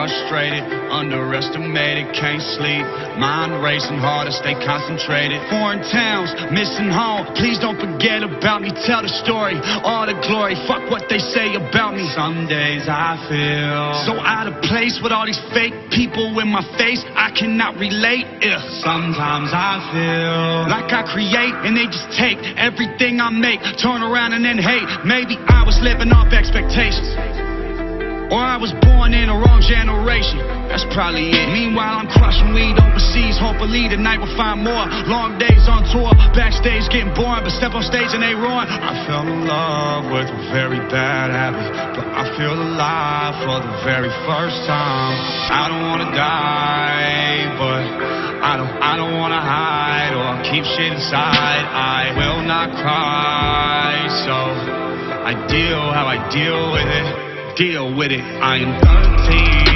frustrated, underestimated, can't sleep. Mind racing hard to stay concentrated. Foreign towns, missing home. Please don't forget about me. Tell the story, all the glory. Fuck what they say about me. Some days I feel so out of place with all these fake people in my face. I cannot relate. Sometimes I feel like I create and they just take everything I make, turn around and then hate. Maybe I was living off expectations, or I was born in the wrong generation. That's probably it. Meanwhile, I'm crushing weed overseas. Hopefully tonight we'll find more. Long days on tour, backstage getting boring, but step on stage and they roaring. I fell in love with a very bad habit, but I feel alive for the very first time. I don't wanna die, but I don't wanna hide or keep shit inside. I will not cry, so I deal how I deal with it. Deal with it. I am 13.